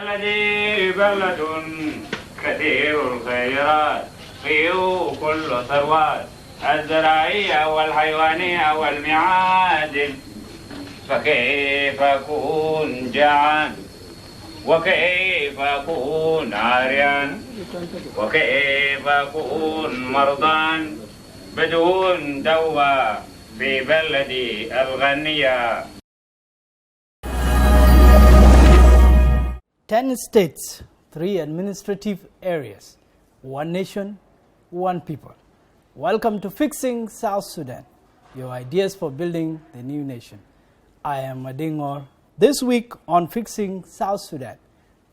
بلدي بلد كثير الخيرات فيه كل ثروات الزراعية والحيوانية والمعادن فكيف أكون جعان وكيف أكون عاريان وكيف أكون مرضان بدون دواء في بلدي الغنية. 10 states, 3 administrative areas, 1 nation, 1 people. Welcome to Fixing South Sudan, your ideas for building the new nation. I am Adingor. This week on Fixing South Sudan,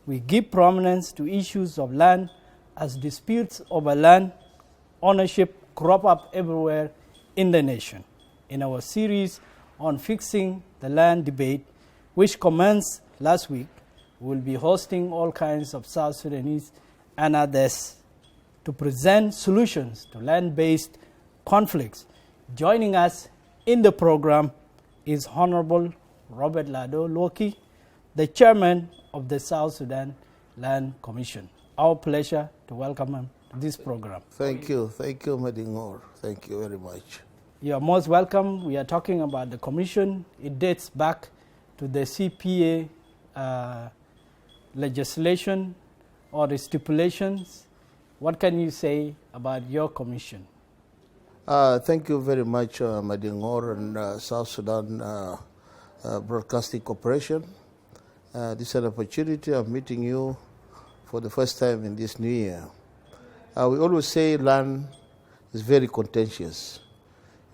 we give prominence to issues of land as disputes over land ownership crop up everywhere in the nation. In our series on Fixing the Land debate, which commenced last week, we will be hosting all kinds of South Sudanese and others to present solutions to land-based conflicts. Joining us in the program is Honorable Robert Lado Lwoki, the chairman of the South Sudan Land Commission. Our pleasure to welcome him to this program. Thank you, Madingor. Thank you very much. You are most welcome. We are talking about the commission. It dates back to the CPA legislation or the stipulations. What can you say about your commission? Thank you very much, Madingor and South Sudan Broadcasting Corporation. This is an opportunity of meeting you for the first time in this new year. We always say land is very contentious.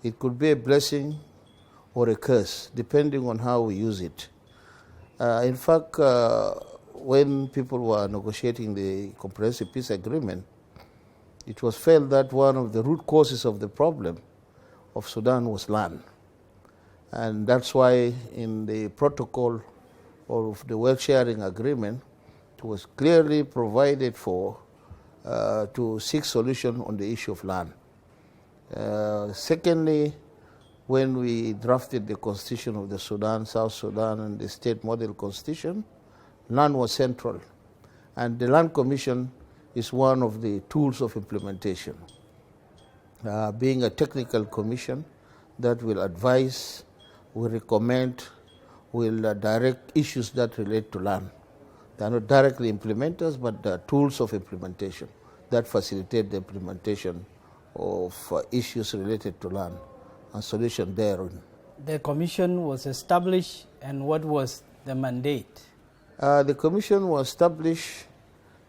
It could be a blessing or a curse, depending on how we use it. In fact, when people were negotiating the Comprehensive Peace Agreement, it was felt that one of the root causes of the problem of Sudan was land. And that's why in the protocol of the Wealth Sharing Agreement, it was clearly provided for to seek solution on the issue of land. Secondly, when we drafted the constitution of the Sudan, South Sudan, and the state model constitution, land was central. And the Land Commission is one of the tools of implementation. Being a technical commission that will advise, will recommend, will direct issues that relate to land. They are not directly implementers, but they are tools of implementation that facilitate the implementation of issues related to land and solution therein. The commission was established, and what was the mandate? The commission was established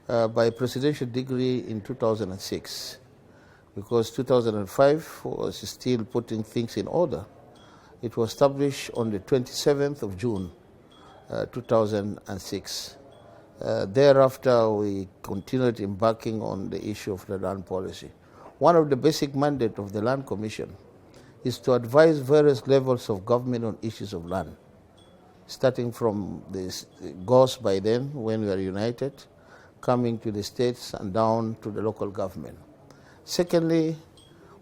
by presidential decree in 2006, because 2005 was still putting things in order. It was established on the 27th of June, 2006. Thereafter, we continued embarking on the issue of the land policy. One of the basic mandates of the Land Commission is to advise various levels of government on issues of land, starting from the GOS by then, when we were united, coming to the states and down to the local government. Secondly,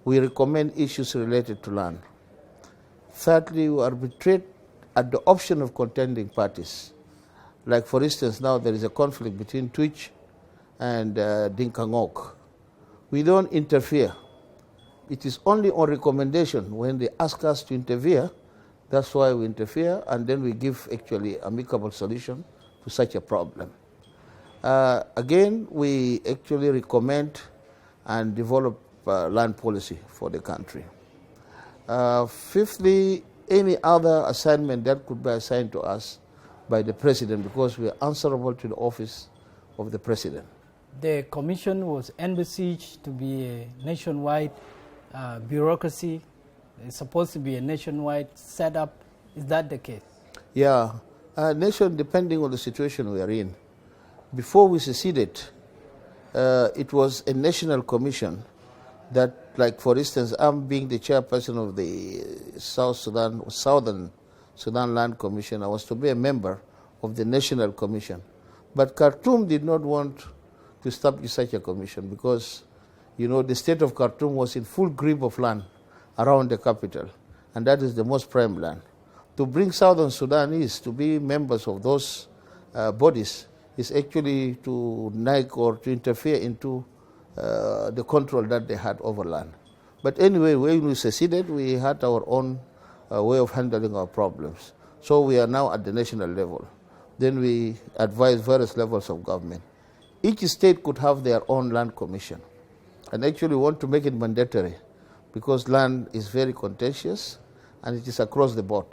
we recommend issues related to land. Thirdly, we arbitrate at the option of contending parties. Like, for instance, now there is a conflict between Twitch and Dinkangok. We don't interfere. It is only on recommendation when they ask us to interfere. That's why we interfere, and then we give actually amicable solution to such a problem. Again, we actually recommend and develop land policy for the country. Fifthly, any other assignment that could be assigned to us by the president, because we are answerable to the office of the president. The commission was envisaged to be a nationwide bureaucracy. It's supposed to be a nationwide setup. Is that the case? Yeah, nation, depending on the situation we are in. Before we seceded, it was a national commission that, like, for instance, I'm being the chairperson of the Southern Sudan Land Commission. I was to be a member of the National Commission. But Khartoum did not want to establish such a commission because, you know, the state of Khartoum was in full grip of land around the capital, and that is the most prime land. To bring Southern Sudanese to be members of those bodies is actually to nag or to interfere into the control that they had over land. But anyway, when we seceded, we had our own way of handling our problems. So we are now at the national level. Then we advise various levels of government. Each state could have their own land commission, and actually want to make it mandatory because land is very contentious and it is across the board.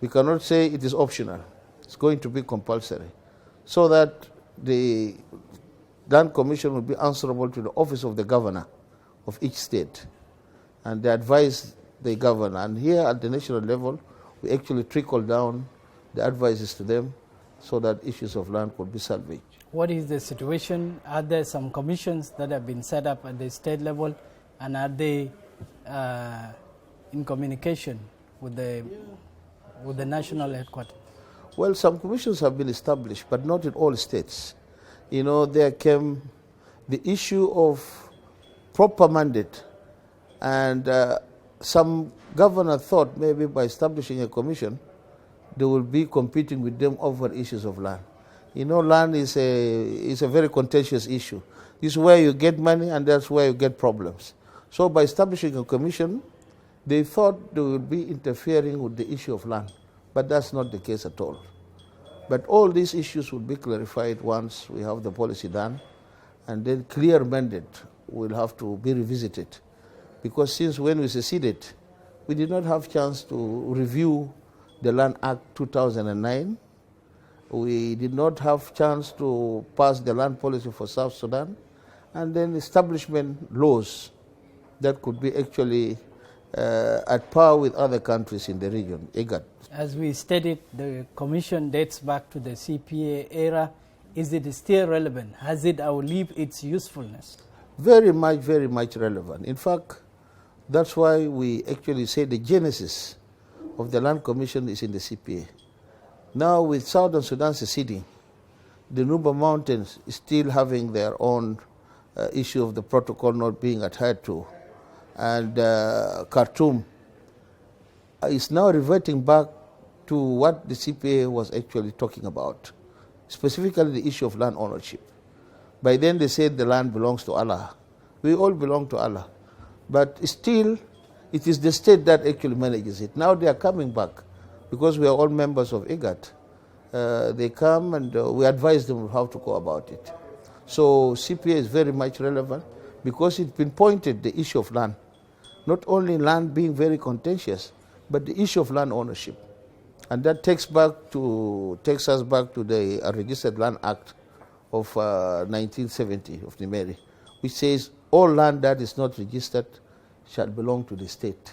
We cannot say it is optional. It's going to be compulsory, so that the land commission will be answerable to the office of the governor of each state, and they advise the governor. And here at the national level, we actually trickle down the advices to them so that issues of land could be salvaged. What is the situation? Are there some commissions that have been set up at the state level, and are they in communication with the national headquarters? Well, some commissions have been established, but not in all states. You know, there came the issue of proper mandate, and some governor thought maybe by establishing a commission, they will be competing with them over issues of land. You know, land is a very contentious issue. This is where you get money, and that's where you get problems. So by establishing a commission, they thought they would be interfering with the issue of land, but that's not the case at all. But all these issues will be clarified once we have the policy done, and then clear mandate will have to be revisited. Because since when we seceded, we did not have chance to review the Land Act 2009. We did not have chance to pass the land policy for South Sudan, and then establishment laws that could be actually at par with other countries in the region, IGAD. As we stated, the commission dates back to the CPA era. Is it still relevant? Has it outlived its usefulness? Very much relevant. In fact, that's why we actually say the genesis of the Land Commission is in the CPA. Now with Southern Sudan seceding, the Nuba Mountains is still having their own issue of the protocol not being adhered to, and Khartoum is now reverting back to what the CPA was actually talking about, specifically the issue of land ownership. By then they said the land belongs to Allah. We all belong to Allah. But still, it is the state that actually manages it. Now they are coming back because we are all members of IGAD. They come and we advise them how to go about it. So CPA is very much relevant because it pinpointed the issue of land. Not only land being very contentious, but the issue of land ownership. And that takes us back to the Registered Land Act of 1970 of Nimeri, which says all land that is not registered shall belong to the state.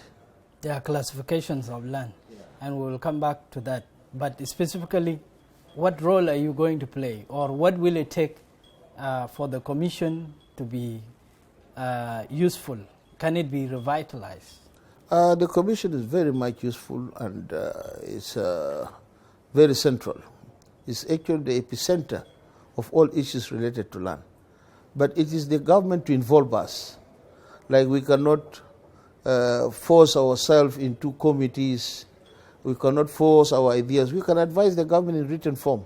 There are classifications of land, and we will come back to that. But specifically, what role are you going to play, or what will it take for the commission to be useful? Can it be revitalized? The commission is very much useful, and it's very central. It's actually the epicenter of all issues related to land. But it is the government to involve us. Like we cannot force ourselves into committees. We cannot force our ideas. We can advise the government in written form,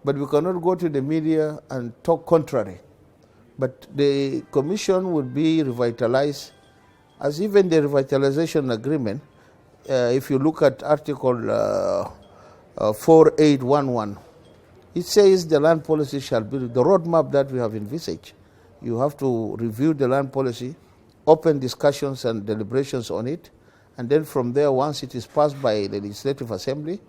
but we cannot go to the media and talk contrary. But the commission will be revitalized, as even the revitalization agreement, if you look at Article 4811, it says the land policy shall be the roadmap that we have envisaged. You have to review the land policy, open discussions and deliberations on it, and then from there, once it is passed by the Legislative Assembly,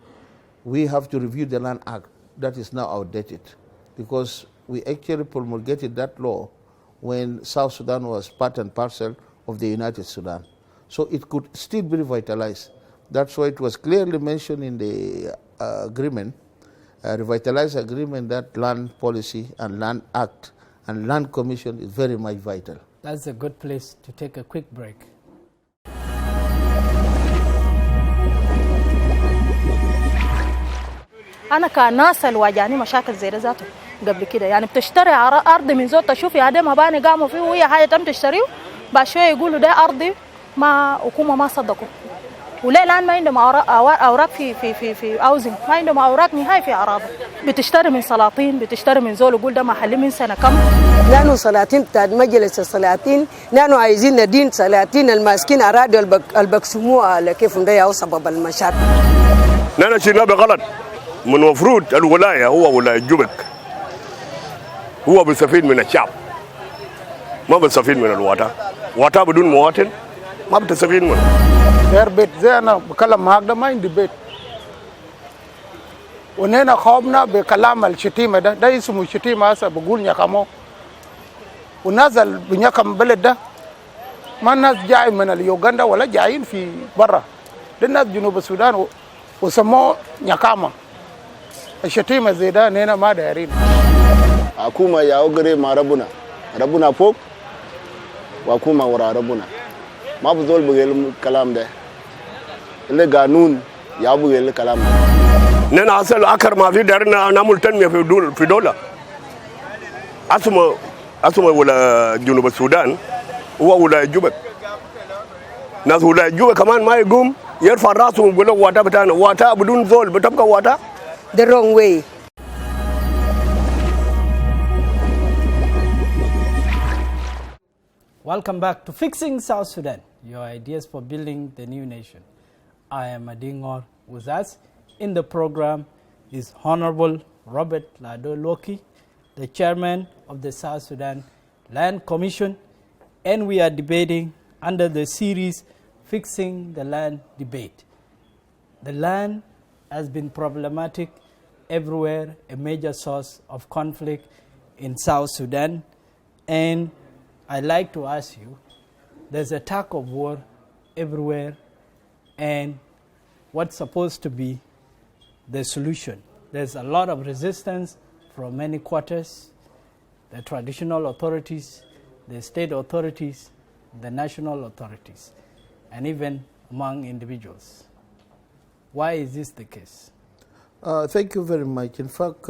we have to review the Land Act that is now outdated, because we actually promulgated that law when South Sudan was part and parcel of the United Sudan. So it could still be revitalized. That's why it was clearly mentioned in the agreement, revitalized agreement, that land policy and land act and land commission is very much vital. That's a good place to take a quick break. أنا كناس الواجهاني مشاكل زي ده ذاته قبل كده، يعني بتشتري أرض من زول تشوفي هذا مباني قاموا فيه وهي حاجة تم تشتريه، بعد شوية يقولوا ده أرضي ما حكومة ما صدقوا، وليه الان ما عندهم اوراق في اوزن، ما عندهم اوراق نهائي في اراضي. بتشتري من سلاطين، بتشتري من زول يقول ده محل من سنه كم. نحن سلاطين بتاع مجلس السلاطين، نحن عايزين ندين سلاطين الماسكين اراضي البقسموها على كيف ده او سبب المشاكل. نحن شلنا بغلط. من المفروض الولايه هو ولايه جوبك هو بيستفيد من الشعب، ما بيستفيد من الوطن. وطن بدون مواطن ما بتستفيد منه. غير بيت زي انا بكلم معاك ده ما عندي بيت، ونحن خوفنا بكلام الشتيمه ده اسمه شتيمه. هسه بقول نيكامو، والناس اللي بنيكم بلد ده ما الناس جاي من اليوغندا ولا جايين في برا، ده الناس جنوب السودان وسموه نيكاما. الشتيمه زي ده نحن ما دايرين. حكومه يا اوغري مع ربنا فوق، وحكومه ورا ربنا. ما بزول بغير الكلام ده، اللي قانون يا بغير الكلام ده. نحن اصل اكثر ما في دارنا نعمل تنميه في دوله. اسمه ولا جنوب السودان هو ولايه جوبك. ناس ولايه جوبك كمان ما يقوم يرفع راسه ويقول لك واتا بتاعنا، واتا بدون زول بتبقى واتا. The wrong way. Welcome back to Fixing South Sudan, your ideas for building the new nation. I am Adingor. With us in the program is Honorable Robert Lado Lwoki, the chairman of the South Sudan Land Commission, and we are debating under the series Fixing the Land Debate. The land has been problematic everywhere, a major source of conflict in South Sudan, and I'd like to ask you, there's a tug of war everywhere, and what's supposed to be the solution? There's a lot of resistance from many quarters, the traditional authorities, the state authorities, the national authorities, and even among individuals. Why is this the case? Thank you very much. In fact,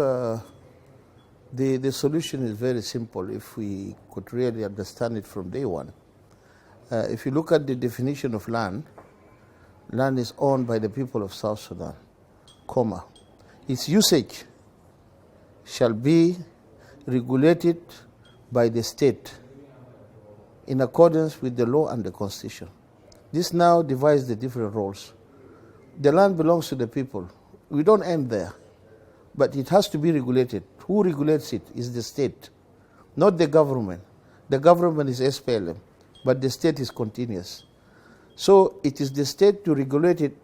the solution is very simple if we could really understand it from day one. If you look at the definition of land, land is owned by the people of South Sudan, comma. Its usage shall be regulated by the state in accordance with the law and the constitution. This now divides the different roles. The land belongs to the people. We don't end there, but it has to be regulated. Who regulates it is the state, not the government. The government is SPLM, but the state is continuous. So it is the state to regulate it,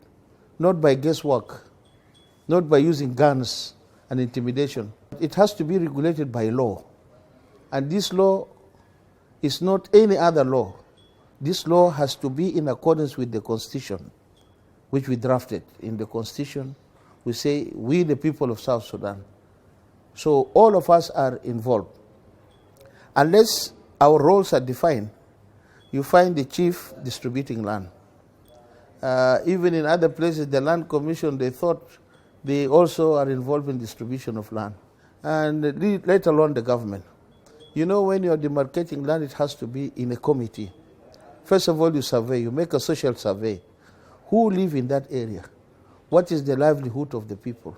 not by guesswork, not by using guns and intimidation. It has to be regulated by law. And this law is not any other law. This law has to be in accordance with the Constitution, which we drafted. In the Constitution, we say, we the people of South Sudan. So all of us are involved. Unless our roles are defined, you find the chief distributing land. Even in other places, the Land Commission, they thought they also are involved in distribution of land. And let alone the government. You know, when you're demarcating land, it has to be in a committee. First of all, you survey, you make a social survey. Who live in that area? What is the livelihood of the people?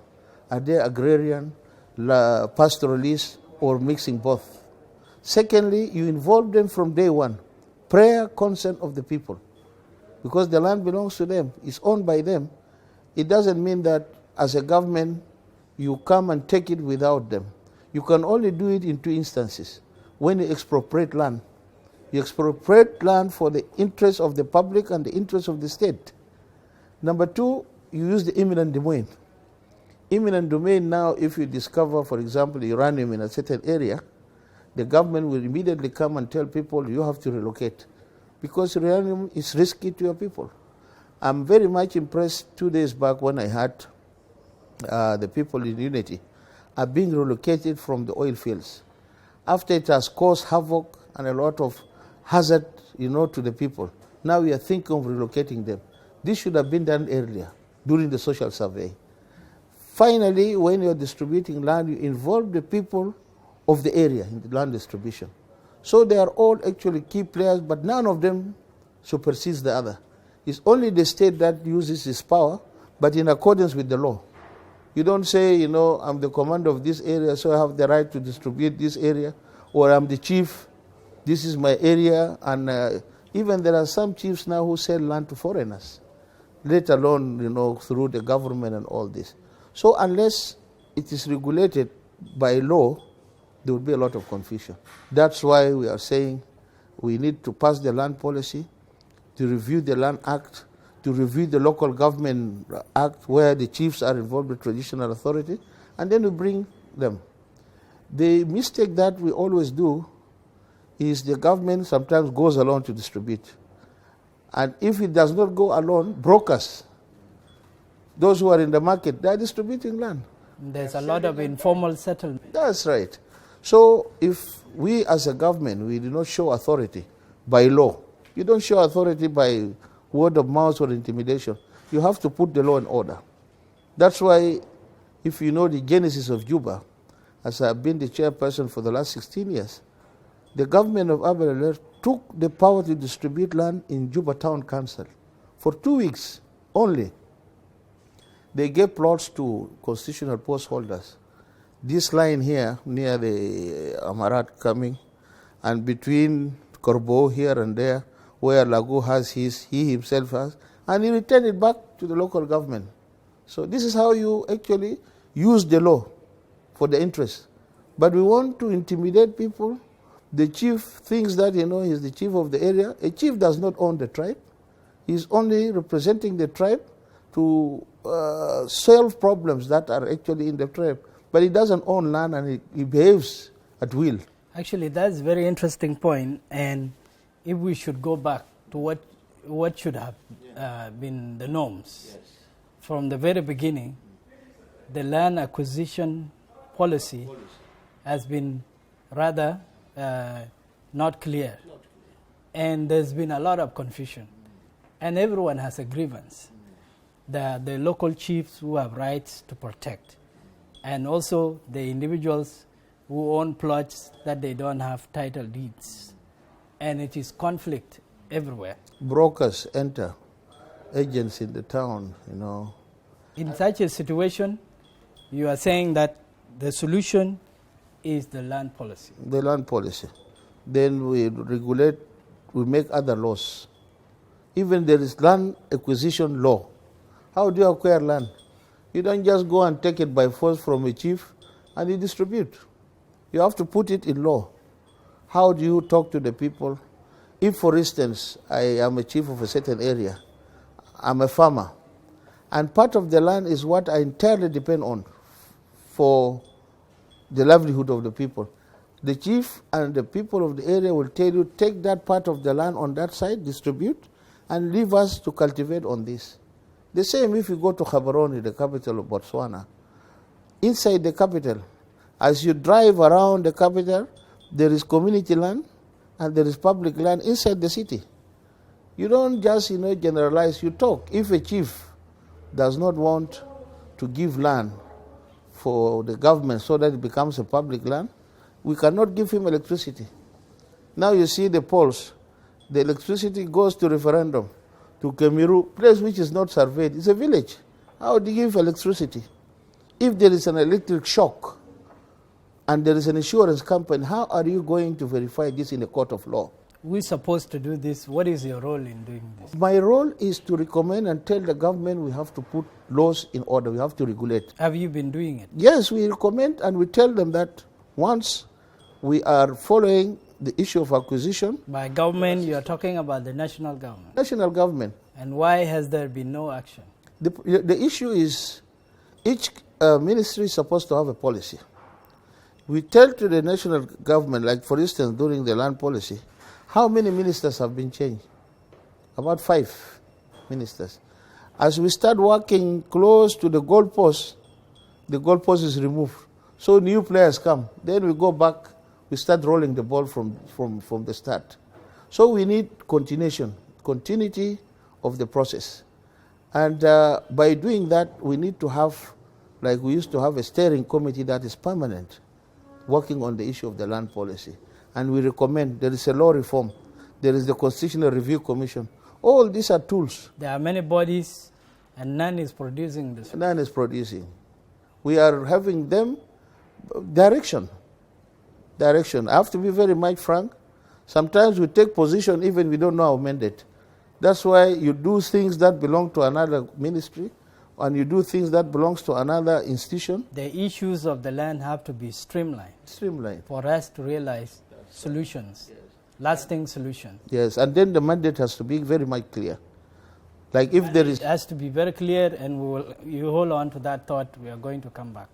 Are they agrarian, pastoralists, or mixing both? Secondly, you involve them from day one. Prayer consent of the people. Because the land belongs to them, it's owned by them. It doesn't mean that as a government, you come and take it without them. You can only do it in two instances. When you expropriate land. You expropriate land for the interest of the public and the interest of the state. Number two, you use the eminent domain. Eminent domain now, if you discover, for example, uranium in a certain area, the government will immediately come and tell people you have to relocate because uranium is risky to your people. I'm very much impressed 2 days back when I heard the people in Unity are being relocated from the oil fields. After it has caused havoc and a lot of hazard, to the people, now we are thinking of relocating them. This should have been done earlier, during the social survey. Finally, when you're distributing land, you involve the people of the area in the land distribution. So they are all actually key players, but none of them supersedes the other. It's only the state that uses its power, but in accordance with the law. You don't say, I'm the commander of this area, so I have the right to distribute this area, or I'm the chief, this is my area, and even there are some chiefs now who sell land to foreigners, let alone, through the government and all this. So unless it is regulated by law, there will be a lot of confusion. That's why we are saying we need to pass the land policy, to review the Land Act, to review the Local Government Act where the chiefs are involved with traditional authority, and then we bring them. The mistake that we always do is the government sometimes goes alone to distribute. And if it does not go alone, brokers, those who are in the market, they are distributing land. There's a lot of informal settlement. That's right. So if we as a government, we do not show authority by law, you don't show authority by word of mouth or intimidation. You have to put the law in order. That's why, if you know the genesis of Juba, as I've been the chairperson for the last 16 years, the government of Abel took the power to distribute land in Juba Town Council for 2 weeks only. They gave plots to constitutional post holders. This line here, near the Amarat coming, and between Corbeau here and there, where Lago has he himself has, and he returned it back to the local government. So this is how you actually use the law for the interest. But we want to intimidate people. The chief thinks that, he's the chief of the area. A chief does not own the tribe. He's only representing the tribe to solve problems that are actually in the tribe. But he doesn't own land, and he behaves at will. Actually, that's a very interesting point. And if we should go back to what should have been the norms, from the very beginning, the land acquisition policy has been rather not clear. And there's been a lot of confusion. And everyone has a grievance. The local chiefs who have rights to protect, and also the individuals who own plots that they don't have title deeds. And it is conflict everywhere. Brokers enter, agents in the town, In such a situation, you are saying that the solution is the land policy. The land policy. Then we regulate, we make other laws. Even there is land acquisition law. How do you acquire land? You don't just go and take it by force from a chief and you distribute. You have to put it in law. How do you talk to the people? If, for instance, I am a chief of a certain area, I'm a farmer, and part of the land is what I entirely depend on for the livelihood of the people. The chief and the people of the area will tell you, take that part of the land on that side, distribute, and leave us to cultivate on this. The same if you go to Gaborone, the capital of Botswana. Inside the capital, as you drive around the capital, there is community land and there is public land inside the city. You don't just, generalize, you talk. If a chief does not want to give land for the government so that it becomes a public land, we cannot give him electricity. Now you see the polls. The electricity goes to referendum, to Kemiru, place which is not surveyed. It's a village. How do you give electricity? If there is an electric shock and there is an insurance company, how are you going to verify this in a court of law? We're supposed to do this. What is your role in doing this? My role is to recommend and tell the government we have to put laws in order, we have to regulate. Have you been doing it? Yes, we recommend and we tell them that once we are following the issue of acquisition. By government, you are talking about the national government. National government. And why has there been no action? The issue is each ministry is supposed to have a policy. We tell to the national government, like for instance during the land policy, how many ministers have been changed? About 5 ministers. As we start working close to the goalpost is removed. So new players come. Then we go back, we start rolling the ball from the start. So we need continuity of the process. And by doing that, we need to have, like we used to have a steering committee that is permanent, working on the issue of the land policy. And we recommend, there is a law reform, there is the Constitutional Review Commission, All these are tools. There are many bodies and none is producing this. None is producing. We are having them direction. Direction. I have to be very much frank. Sometimes we take position even we don't know our mandate. That's why you do things that belong to another ministry and you do things that belongs to another institution. The issues of the land have to be streamlined. Streamlined. For us to realize solutions, lasting solutions. Yes, and then the mandate has to be very much clear. Like if there is... It has to be very clear, and you hold on to that thought. We are going to come back.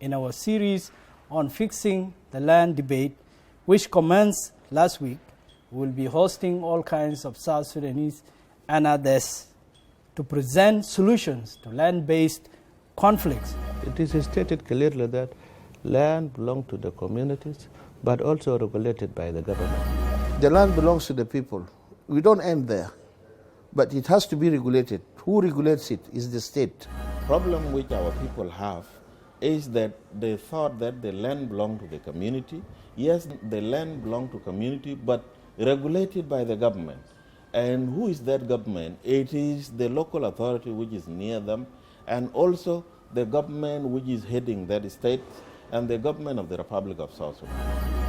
In our series on fixing the land debate, which commenced last week, we will be hosting all kinds of South Sudanese and others to present solutions to land-based conflicts. It is stated clearly that land belongs to the communities, but also regulated by the government. The land belongs to the people. We don't end there, but it has to be regulated. Who regulates it is the state. Problem which our people have is that they thought that the land belonged to the community. Yes, the land belonged to community, but regulated by the government. And who is that government? It is the local authority which is near them, and also the government which is heading that state, and the government of the Republic of South Sudan.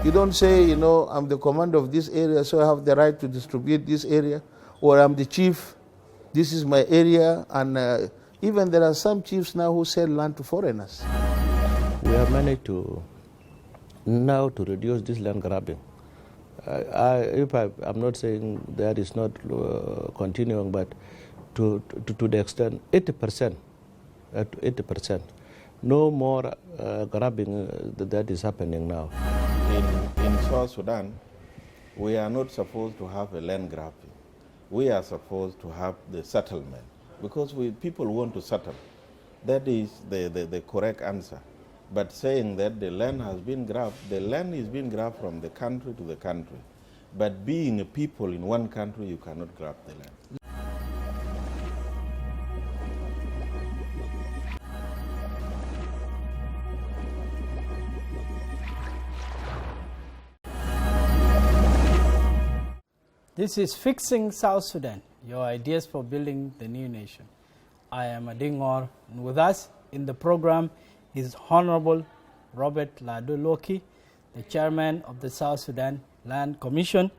You don't say, you know, I'm the commander of this area, so I have the right to distribute this area, or I'm the chief, this is my area, and even there are some chiefs now who sell land to foreigners. We have managed to now to reduce this land grabbing. I'm not saying that is not continuing, but to the extent 80%, 80%, no more grabbing that is happening now. In South Sudan, we are not supposed to have a land grabbing. We are supposed to have the settlement, because people want to settle. That is the correct answer. But saying that the land has been grabbed, the land is being grabbed from the country to the country. But being a people in one country, you cannot grab the land. This is Fixing South Sudan, your ideas for building the new nation. I am Adingor, and with us in the program is Honorable Robert Lado Lwoki, the chairman of the South Sudan Land Commission,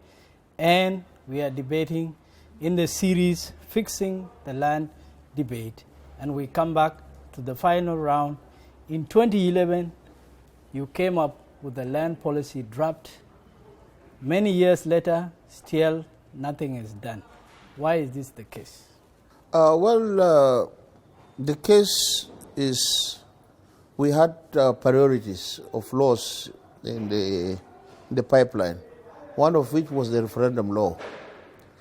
and we are debating in the series Fixing the Land Debate, and we come back to the final round. In 2011, you came up with the land policy draft. Many years later, still nothing is done. Why is this the case? The case is we had priorities of laws in the pipeline, one of which was the referendum law.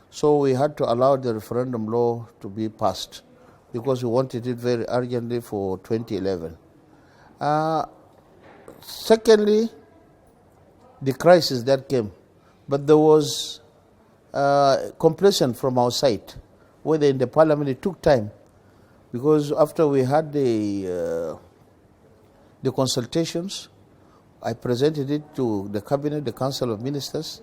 So we had to allow the referendum law to be passed because we wanted it very urgently for 2011. Secondly, the crisis that came, but there was complacency from our side, whether in the parliament it took time, because after we had the consultations, I presented it to the cabinet, the council of ministers,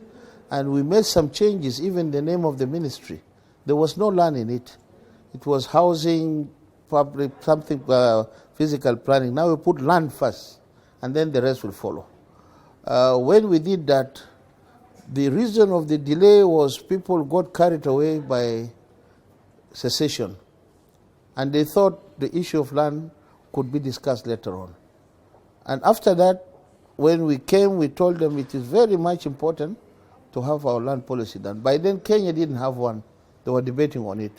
and we made some changes, even the name of the ministry. There was no land in it. It was housing, public, something, physical planning. Now we put land first, and then the rest will follow. When we did that, the reason of the delay was people got carried away by secession, and they thought the issue of land could be discussed later on. And after that, when we came, we told them it is very much important to have our land policy done. By then, Kenya didn't have one. They were debating on it.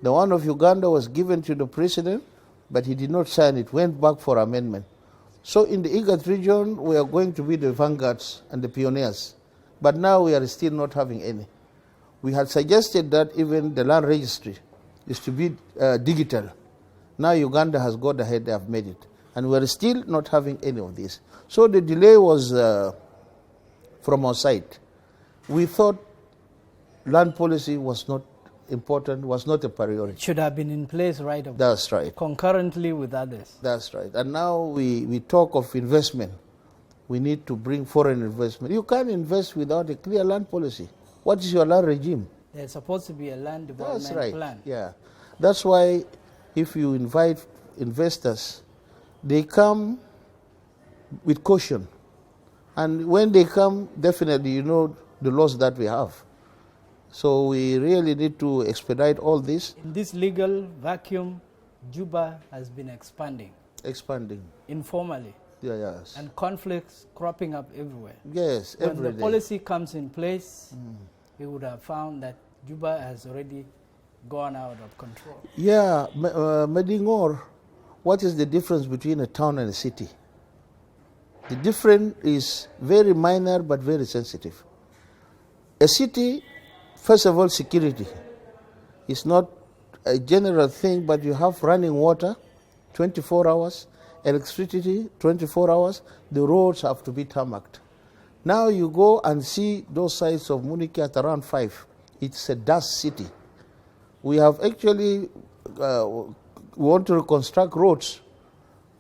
The one of Uganda was given to the president, but he did not sign it, went back for amendment. So in the IGAD region, we are going to be the vanguards and the pioneers. But now we are still not having any. We had suggested that even the land registry is to be digital. Now Uganda has got ahead, they have made it. And we are still not having any of this. So the delay was from our side. We thought land policy was not important, was not a priority. It should have been in place right away. That's right. Concurrently with others. That's right. And now we talk of investment. We need to bring foreign investment. You can't invest without a clear land policy. What is your land regime? There's supposed to be a land development plan. Yeah. That's why if you invite investors, they come with caution. And when they come, definitely you know the laws that we have. So we really need to expedite all this. In this legal vacuum, Juba has been expanding. Expanding. Informally. Yeah, yes. And conflicts cropping up everywhere. Yes, every day. When the policy comes in place, we would have found that Juba has already gone out of control. Yeah, Medingor, what is the difference between a town and a city? The difference is very minor but very sensitive. A city, first of all, security. It's not a general thing, but you have running water 24 hours, electricity 24 hours, the roads have to be tarmacked. Now you go and see those sides of Muniki at around 5. It's a dust city. We have actually want to reconstruct roads,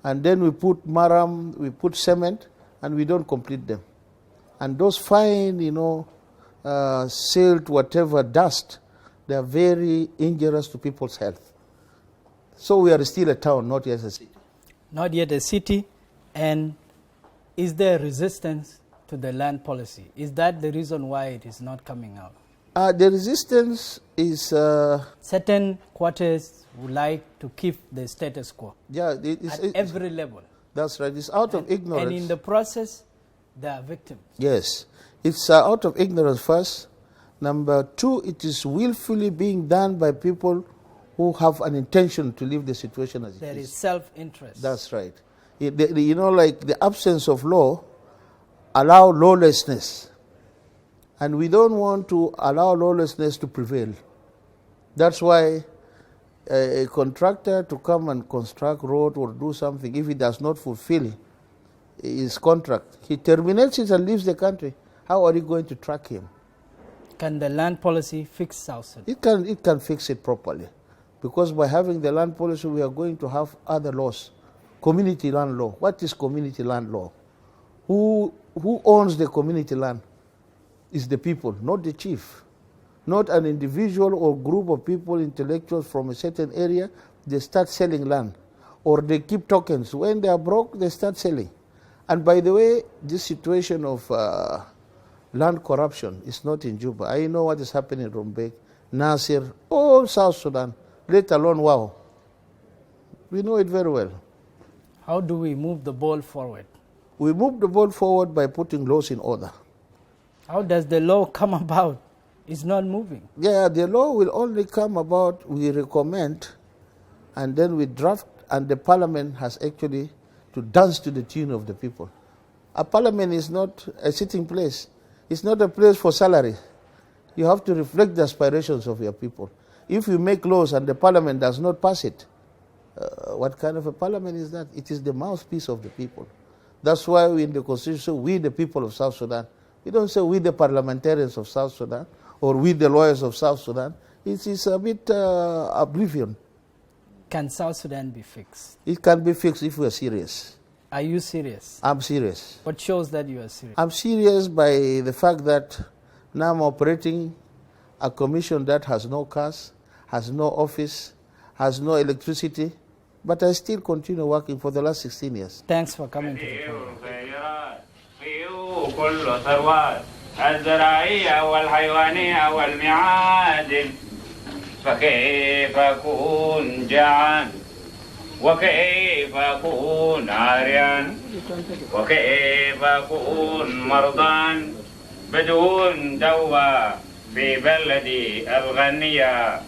and then we put maram, we put cement, and we don't complete them. And those fine, silt, whatever, dust, they are very injurious to people's health. So we are still a town, not yet a city. Not yet a city. And is there resistance to the land policy? Is that the reason why it is not coming out? The resistance is... certain quarters would like to keep the status quo. Yeah, at every level. That's right. It's out of ignorance. And in the process, they are victims. Yes. It's out of ignorance first. Number 2, it is willfully being done by people who have an intention to leave the situation as it is. There is self-interest. That's right. Like the absence of law allow lawlessness. And we don't want to allow lawlessness to prevail. That's why a contractor to come and construct road or do something, if he does not fulfill his contract, he terminates it and leaves the country. How are you going to track him? Can the land policy fix South Sudan? It can fix it properly. Because by having the land policy, we are going to have other laws. Community land law. What is community land law? Who owns the community land? Is the people, not the chief. Not an individual or group of people, intellectuals from a certain area, they start selling land. Or they keep tokens. When they are broke, they start selling. And by the way, this situation of land corruption is not in Juba. I know what is happening in Rumbek, Nasir, all South Sudan, let alone Wow. We know it very well. How do we move the ball forward? We move the ball forward by putting laws in order. How does the law come about? It's not moving. Yeah, the law will only come about, we recommend, and then we draft, and the parliament has actually to dance to the tune of the people. A parliament is not a sitting place. It's not a place for salary. You have to reflect the aspirations of your people. If you make laws and the parliament does not pass it, what kind of a parliament is that? It is the mouthpiece of the people. That's why in the Constitution, we the people of South Sudan. We don't say we the parliamentarians of South Sudan or we the lawyers of South Sudan. It is a bit oblivion. Can South Sudan be fixed? It can be fixed if we are serious. Are you serious? I'm serious. What shows that you are serious? I'm serious by the fact that now I'm operating a commission that has no cars, has no office, has no electricity, but I still continue working for the last 16 years. Thanks for coming to the program. الزراعية والحيوانية والمعادن فكيف أكون جاعان وكيف أكون عاريان وكيف أكون مرضان بدون دواء في بلدي الغنية